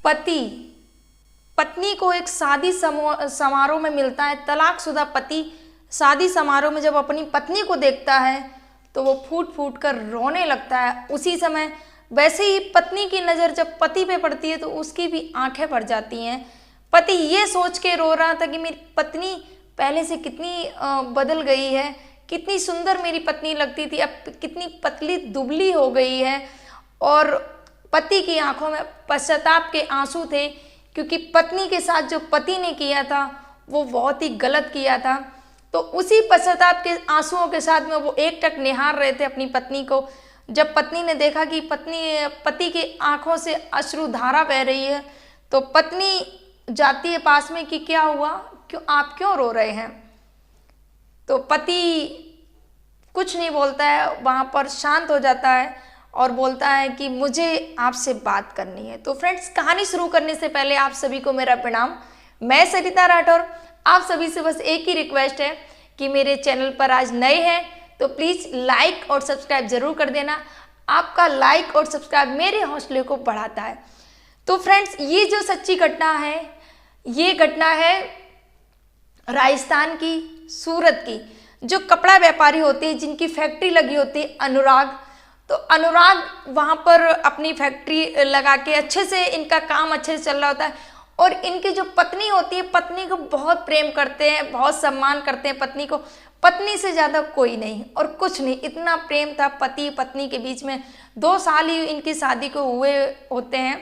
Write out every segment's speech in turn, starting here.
पति पत्नी को एक शादी समारोह में मिलता है, तलाकशुदा पति शादी समारोह में जब अपनी पत्नी को देखता है तो वो फूट फूट कर रोने लगता है। उसी समय वैसे ही पत्नी की नज़र जब पति पे पड़ती है तो उसकी भी आंखें भर जाती हैं। पति ये सोच के रो रहा था कि मेरी पत्नी पहले से कितनी बदल गई है, कितनी सुंदर मेरी पत्नी लगती थी, अब कितनी पतली दुबली हो गई है। और पति की आंखों में पश्चाताप के आंसू थे, क्योंकि पत्नी के साथ जो पति ने किया था वो बहुत ही गलत किया था। तो उसी पश्चाताप के आंसुओं के साथ में वो एकटक निहार रहे थे अपनी पत्नी को। जब पत्नी ने देखा कि पति की आंखों से अश्रुधारा बह रही है तो पत्नी जाती है पास में कि क्या हुआ, आप क्यों रो रहे हैं। तो पति कुछ नहीं बोलता है, वहाँ पर शांत हो जाता है और बोलता है कि मुझे आपसे बात करनी है। तो फ्रेंड्स, कहानी शुरू करने से पहले आप सभी को मेरा प्रणाम। मैं सरिता राठौर। आप सभी से बस एक ही रिक्वेस्ट है कि मेरे चैनल पर आज नए हैं तो प्लीज़ लाइक और सब्सक्राइब जरूर कर देना। आपका लाइक और सब्सक्राइब मेरे हौसले को बढ़ाता है। तो फ्रेंड्स, ये जो सच्ची घटना है, ये घटना है राजस्थान की, सूरत की। जो कपड़ा व्यापारी होते हैं, जिनकी फैक्ट्री लगी होती है अनुराग, तो अनुराग वहाँ पर अपनी फैक्ट्री लगा के अच्छे से इनका काम अच्छे से चल रहा होता है। और इनकी जो पत्नी होती है, पत्नी को बहुत प्रेम करते हैं, बहुत सम्मान करते हैं पत्नी को। पत्नी से ज़्यादा कोई नहीं और कुछ नहीं, इतना प्रेम था पति पत्नी के बीच में। 2 साल ही इनकी शादी को हुए होते हैं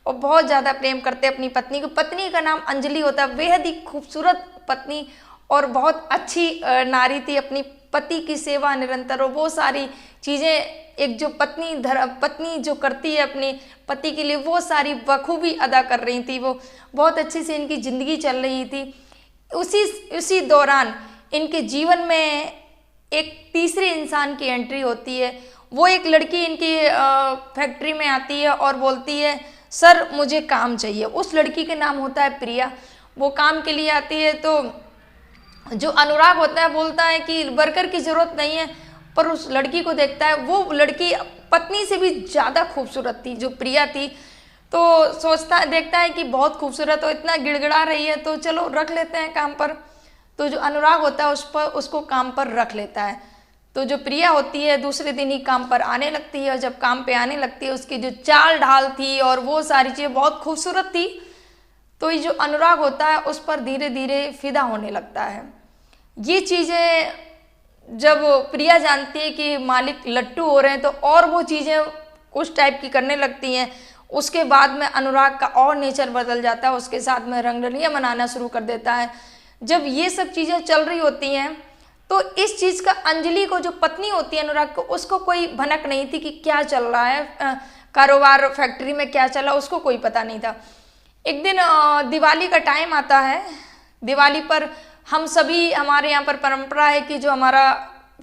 और बहुत ज़्यादा प्रेम करते हैं अपनी पत्नी को। पत्नी का नाम अंजलि होता है, बेहद ही खूबसूरत पत्नी और बहुत अच्छी नारी थी। अपनी पति की सेवा निरंतर और वो सारी चीज़ें, एक जो पत्नी जो करती है अपने पति के लिए, वो सारी बखूबी अदा कर रही थी। वो बहुत अच्छे से इनकी ज़िंदगी चल रही थी। उसी दौरान इनके जीवन में एक तीसरे इंसान की एंट्री होती है। वो एक लड़की इनकी फैक्ट्री में आती है और बोलती है, सर मुझे काम चाहिए। उस लड़की के नाम होता है प्रिया। वो काम के लिए आती है तो जो अनुराग होता है बोलता है कि वर्कर की ज़रूरत नहीं है, पर उस लड़की को देखता है। वो लड़की पत्नी से भी ज़्यादा खूबसूरत थी, जो प्रिया थी। तो देखता है कि बहुत खूबसूरत और इतना गिड़गिड़ा रही है, तो चलो रख लेते हैं काम पर। तो जो अनुराग होता है उसको काम पर रख लेता है। तो जो प्रिया होती है दूसरे दिन ही काम पर आने लगती है। और जब काम पे आने लगती है, उसकी जो चाल ढाल थी और वो सारी चीज़ें बहुत खूबसूरत थी। तो ये जो अनुराग होता है उस पर धीरे धीरे फिदा होने लगता है। ये चीज़ें जब प्रिया जानती है कि मालिक लट्टू हो रहे हैं तो और वो चीज़ें उस टाइप की करने लगती हैं। उसके बाद में अनुराग का और नेचर बदल जाता है, उसके साथ में रंगरलियाँ मनाना शुरू कर देता है। जब ये सब चीज़ें चल रही होती हैं तो इस चीज़ का अंजलि को, जो पत्नी होती है अनुराग को, उसको कोई भनक नहीं थी कि क्या चल रहा है कारोबार, फैक्ट्री में क्या चला, उसको कोई पता नहीं था। एक दिन दिवाली का टाइम आता है। दिवाली पर हम सभी, हमारे यहाँ पर परंपरा है कि जो हमारा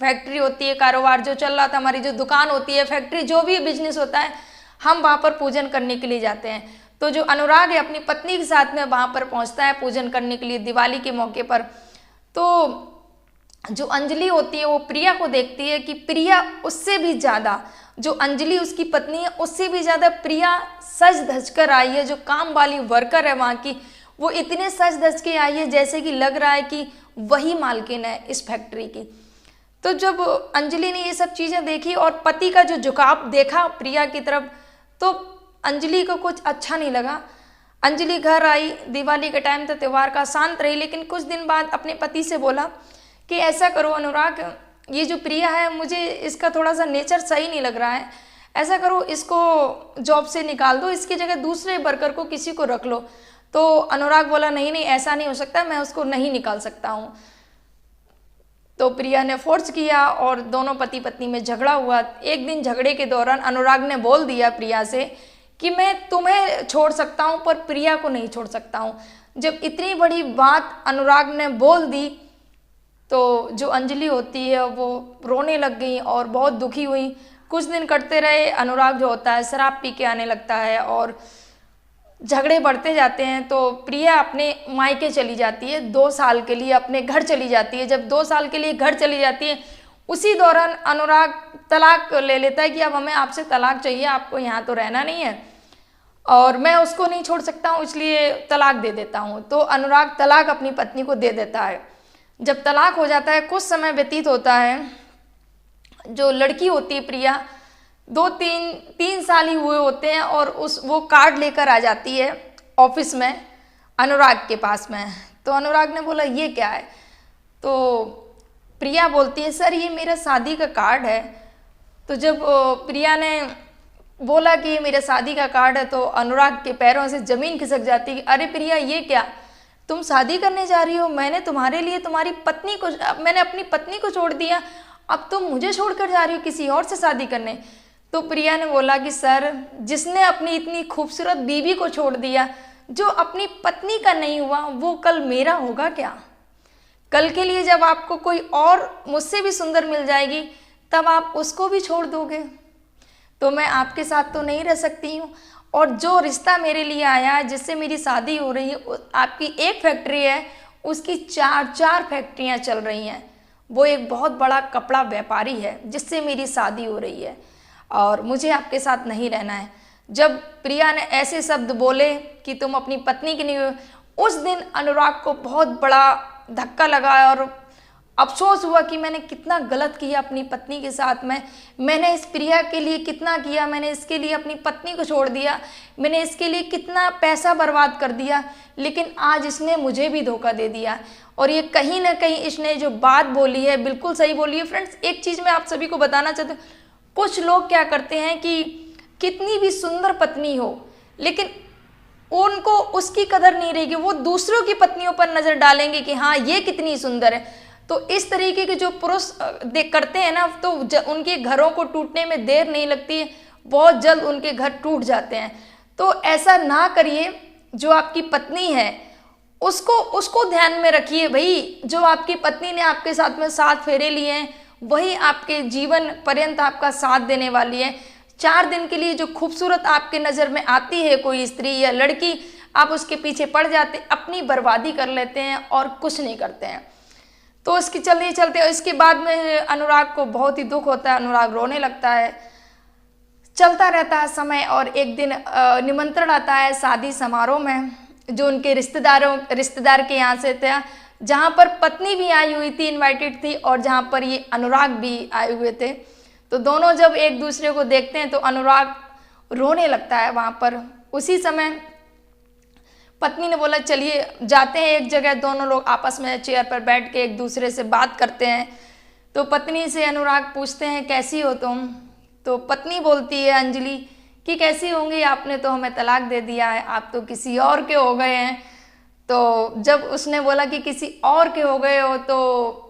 फैक्ट्री होती है, कारोबार जो चल रहा था, हमारी जो दुकान होती है, फैक्ट्री, जो भी बिजनेस होता है, हम वहाँ पर पूजन करने के लिए जाते हैं। तो जो अनुराग है अपनी पत्नी के साथ में वहाँ पर पहुँचता है पूजन करने के लिए दिवाली के मौके पर। तो जो अंजलि होती है वो प्रिया को देखती है कि प्रिया उससे भी ज़्यादा, जो अंजलि उसकी पत्नी है उससे भी ज़्यादा प्रिया सज धज कर आई है। जो काम वाली वर्कर है वहाँ की, वो इतने सज धज के आई है जैसे कि लग रहा है कि वही मालकिन है इस फैक्ट्री की। तो जब अंजलि ने ये सब चीज़ें देखी और पति का जो झुकाव देखा प्रिया की तरफ, तो अंजलि को कुछ अच्छा नहीं लगा। अंजलि घर आई, दिवाली का टाइम था, त्यौहार का, शांत रही। लेकिन कुछ दिन बाद अपने पति से बोला कि ऐसा करो अनुराग, ये जो प्रिया है मुझे इसका थोड़ा सा नेचर सही नहीं लग रहा है, ऐसा करो इसको जॉब से निकाल दो, इसकी जगह दूसरे वर्कर को किसी को रख लो। तो अनुराग बोला नहीं नहीं, ऐसा नहीं हो सकता, मैं उसको नहीं निकाल सकता हूँ। तो प्रिया ने फोर्स किया और दोनों पति पत्नी में झगड़ा हुआ। एक दिन झगड़े के दौरान अनुराग ने बोल दिया प्रिया से कि मैं तुम्हें छोड़ सकता हूँ पर प्रिया को नहीं छोड़ सकता हूँ। जब इतनी बड़ी बात अनुराग ने बोल दी तो जो अंजलि होती है वो रोने लग गई और बहुत दुखी हुई। कुछ दिन कटते रहे। अनुराग जो होता है शराब पी के आने लगता है और झगड़े बढ़ते जाते हैं। तो प्रिया अपने मायके चली जाती है 2 साल के लिए, अपने घर चली जाती है। जब 2 साल के लिए घर चली जाती है, उसी दौरान अनुराग तलाक ले लेता है कि अब हमें आपसे तलाक चाहिए, आपको यहाँ तो रहना नहीं है। और मैं उसको नहीं छोड़ सकता हूँ, इसलिए तलाक दे देता हूँ। तो अनुराग तलाक अपनी पत्नी को दे देता है। जब तलाक हो जाता है, कुछ समय व्यतीत होता है, जो लड़की होती है प्रिया, 2-3 साल ही हुए होते हैं और वो कार्ड लेकर आ जाती है ऑफिस में अनुराग के पास में। तो अनुराग ने बोला ये क्या है? तो प्रिया बोलती है सर ये मेरा शादी का कार्ड है। तो जब प्रिया ने बोला कि ये मेरा शादी का कार्ड है, तो अनुराग के पैरों से ज़मीन खिसक जाती है। अरे प्रिया ये क्या, तुम शादी करने जा रही हो? मैंने तुम्हारे लिए मैंने अपनी पत्नी को छोड़ दिया, अब तुम मुझे छोड़कर जा रही हो किसी और से शादी करने। तो प्रिया ने बोला कि सर, जिसने अपनी इतनी खूबसूरत बीवी को छोड़ दिया, जो अपनी पत्नी का नहीं हुआ, वो कल मेरा होगा क्या? कल के लिए जब आपको कोई और मुझसे भी सुंदर मिल जाएगी, तब आप उसको भी छोड़ दोगे। तो मैं आपके साथ तो नहीं रह सकती हूँ। और जो रिश्ता मेरे लिए आया है, जिससे मेरी शादी हो रही है, आपकी एक फैक्ट्री है, उसकी 4 फैक्ट्रियाँ चल रही हैं। वो एक बहुत बड़ा कपड़ा व्यापारी है, जिससे मेरी शादी हो रही है, और मुझे आपके साथ नहीं रहना है। जब प्रिया ने ऐसे शब्द बोले कि तुम अपनी पत्नी की नहीं हो, उस दिन अनुराग को बहुत बड़ा धक्का लगा और अफसोस हुआ कि मैंने कितना गलत किया अपनी पत्नी के साथ में। मैंने इस प्रिया के लिए कितना किया, मैंने इसके लिए अपनी पत्नी को छोड़ दिया, मैंने इसके लिए कितना पैसा बर्बाद कर दिया, लेकिन आज इसने मुझे भी धोखा दे दिया। और ये कहीं ना कहीं इसने जो बात बोली है बिल्कुल सही बोली है। फ्रेंड्स, एक चीज़ मैं आप सभी को बताना चाहती हूँ, कुछ लोग क्या करते हैं कि कितनी भी सुंदर पत्नी हो, लेकिन उनको उसकी कदर नहीं रहेगी, वो दूसरों की पत्नियों पर नज़र डालेंगे कि हाँ ये कितनी सुंदर है। तो इस तरीके के जो पुरुष करते हैं ना, तो उनके घरों को टूटने में देर नहीं लगती है, बहुत जल्द उनके घर टूट जाते हैं। तो ऐसा ना करिए। जो आपकी पत्नी है उसको ध्यान में रखिए भाई। जो आपकी पत्नी ने आपके साथ में 7 फेरे लिए हैं, वही आपके जीवन पर्यंत आपका साथ देने वाली है। 4 दिन के लिए जो खूबसूरत आपके नज़र में आती है कोई स्त्री या लड़की, आप उसके पीछे पड़ जाते, अपनी बर्बादी कर लेते हैं और कुछ नहीं करते हैं। तो इसके चलते इसके बाद में अनुराग को बहुत ही दुख होता है, अनुराग रोने लगता है। चलता रहता है समय, और एक दिन निमंत्रण आता है शादी समारोह में, जो उनके रिश्तेदार के यहाँ से था, जहाँ पर पत्नी भी आई हुई थी, इनवाइटेड थी, और जहाँ पर ये अनुराग भी आए हुए थे। तो दोनों जब एक दूसरे को देखते हैं तो अनुराग रोने लगता है वहाँ पर। उसी समय पत्नी ने बोला चलिए जाते हैं एक जगह, दोनों लोग आपस में चेयर पर बैठ के एक दूसरे से बात करते हैं। तो पत्नी से अनुराग पूछते हैं कैसी हो तुम? तो पत्नी बोलती है अंजलि कि कैसी होंगी, आपने तो हमें तलाक दे दिया है, आप तो किसी और के हो गए हैं। तो जब उसने बोला कि किसी और के हो गए हो, तो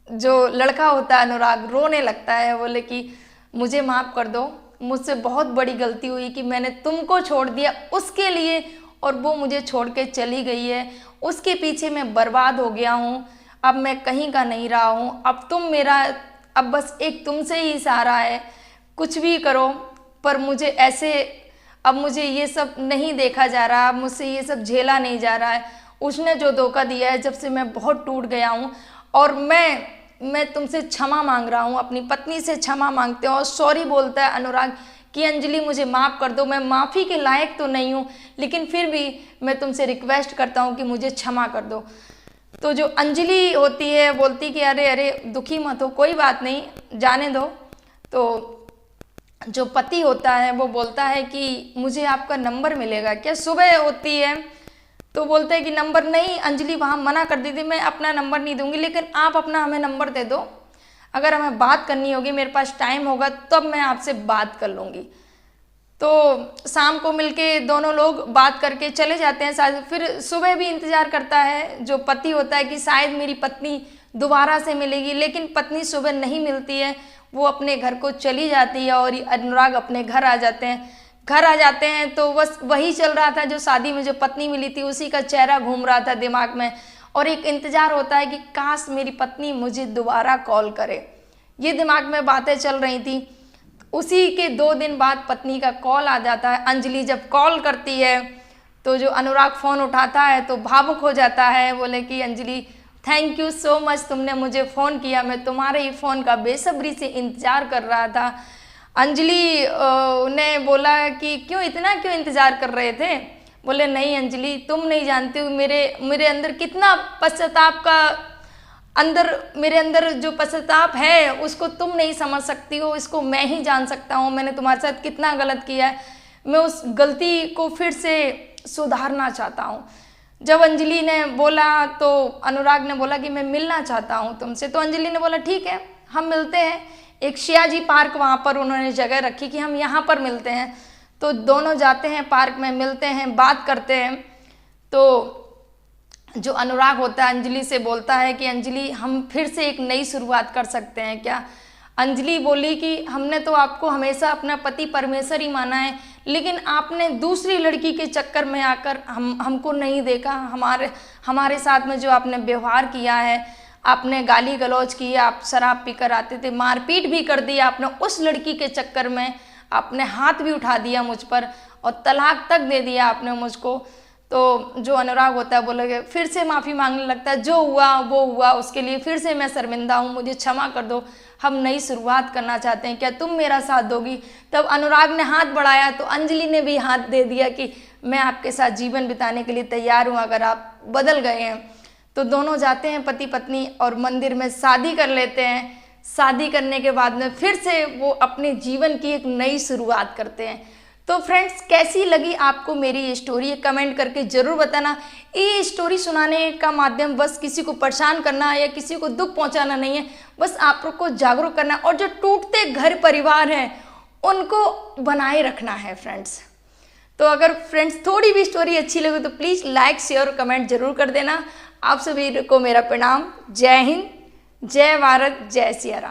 जो लड़का होता है अनुराग रोने लगता है, बोले कि मुझे माफ़ कर दो, मुझसे बहुत बड़ी गलती हुई कि मैंने तुमको छोड़ दिया उसके लिए, और वो मुझे छोड़ के चली गई है, उसके पीछे मैं बर्बाद हो गया हूँ, अब मैं कहीं का नहीं रहा हूँ, अब बस एक तुमसे ही सहारा है, कुछ भी करो, पर अब मुझे ये सब नहीं देखा जा रहा, मुझसे ये सब झेला नहीं जा रहा है। उसने जो धोखा दिया है, जब से मैं बहुत टूट गया हूँ, और मैं तुमसे क्षमा मांग रहा हूँ, अपनी पत्नी से क्षमा मांगते हो। और सॉरी बोलता है अनुराग कि अंजलि मुझे माफ़ कर दो, मैं माफ़ी के लायक तो नहीं हूँ, लेकिन फिर भी मैं तुमसे रिक्वेस्ट करता हूँ कि मुझे क्षमा कर दो। तो जो अंजलि होती है बोलती कि अरे दुखी मत हो, कोई बात नहीं, जाने दो। तो जो पति होता है वो बोलता है कि मुझे आपका नंबर मिलेगा क्या? सुबह होती है तो बोलते हैं कि नंबर नहीं, अंजलि वहाँ मना कर दी थी, मैं अपना नंबर नहीं दूंगी, लेकिन आप अपना हमें नंबर दे दो, अगर हमें बात करनी होगी, मेरे पास टाइम होगा तब मैं आपसे बात कर लूँगी। तो शाम को मिलके दोनों लोग बात करके चले जाते हैं। शायद फिर सुबह भी इंतज़ार करता है जो पति होता है कि शायद मेरी पत्नी दोबारा से मिलेगी, लेकिन पत्नी सुबह नहीं मिलती है, वो अपने घर को चली जाती है और अनुराग अपने घर आ जाते हैं। तो बस वही चल रहा था, जो शादी में जो पत्नी मिली थी उसी का चेहरा घूम रहा था दिमाग में, और एक इंतज़ार होता है कि काश मेरी पत्नी मुझे दोबारा कॉल करे, ये दिमाग में बातें चल रही थी। उसी के 2 दिन बाद पत्नी का कॉल आ जाता है। अंजलि जब कॉल करती है तो जो अनुराग फ़ोन उठाता है तो भावुक हो जाता है, बोले कि Anjali thank you so much, तुमने मुझे फ़ोन किया, मैं तुम्हारे ही फ़ोन का बेसब्री से इंतज़ार कर रहा था। अंजलि ने बोला कि क्यों इंतज़ार कर रहे थे। बोले नहीं अंजलि, तुम नहीं जानती हो मेरे अंदर कितना पश्चाताप का मेरे अंदर जो पश्चाताप है उसको तुम नहीं समझ सकती हो, इसको मैं ही जान सकता हूँ। मैंने तुम्हारे साथ कितना गलत किया है, मैं उस गलती को फिर से सुधारना चाहता हूँ। जब अंजलि ने बोला तो अनुराग ने बोला कि मैं मिलना चाहता हूँ तुमसे। तो अंजलि ने बोला ठीक है, हम मिलते हैं। एक शियाजी पार्क वहाँ पर उन्होंने जगह रखी कि हम यहाँ पर मिलते हैं। तो दोनों जाते हैं पार्क में, मिलते हैं, बात करते हैं। तो जो अनुराग होता है अंजलि से बोलता है कि अंजलि हम फिर से एक नई शुरुआत कर सकते हैं क्या। अंजलि बोली कि हमने तो आपको हमेशा अपना पति परमेश्वर ही माना है, लेकिन आपने दूसरी लड़की के चक्कर में आकर हमको नहीं देखा। हमारे साथ में जो आपने व्यवहार किया है, आपने गाली गलौज की, आप शराब पीकर आते थे, मारपीट भी कर दी आपने उस लड़की के चक्कर में, आपने हाथ भी उठा दिया मुझ पर और तलाक तक दे दिया आपने मुझको। तो जो अनुराग होता है बोले फिर से माफ़ी मांगने लगता है, जो हुआ वो हुआ, उसके लिए फिर से मैं शर्मिंदा हूँ, मुझे क्षमा कर दो, हम नई शुरुआत करना चाहते हैं, क्या तुम मेरा साथ दोगी। तब अनुराग ने हाथ बढ़ाया तो अंजलि ने भी हाथ दे दिया कि मैं आपके साथ जीवन बिताने के लिए तैयार हूँ अगर आप बदल गए हैं। तो दोनों जाते हैं पति पत्नी और मंदिर में शादी कर लेते हैं। शादी करने के बाद में फिर से वो अपने जीवन की एक नई शुरुआत करते हैं। तो फ्रेंड्स, कैसी लगी आपको मेरी ये स्टोरी, कमेंट करके ज़रूर बताना। ये स्टोरी सुनाने का माध्यम बस किसी को परेशान करना या किसी को दुख पहुंचाना नहीं है, बस आप लोग को जागरूक करना और जो टूटते घर परिवार हैं उनको बनाए रखना है फ्रेंड्स। तो अगर फ्रेंड्स थोड़ी भी स्टोरी अच्छी लगे तो प्लीज़ लाइक शेयर और कमेंट जरूर कर देना। आप सभी को मेरा प्रणाम। जय हिंद, जय भारत, जय सिया राम।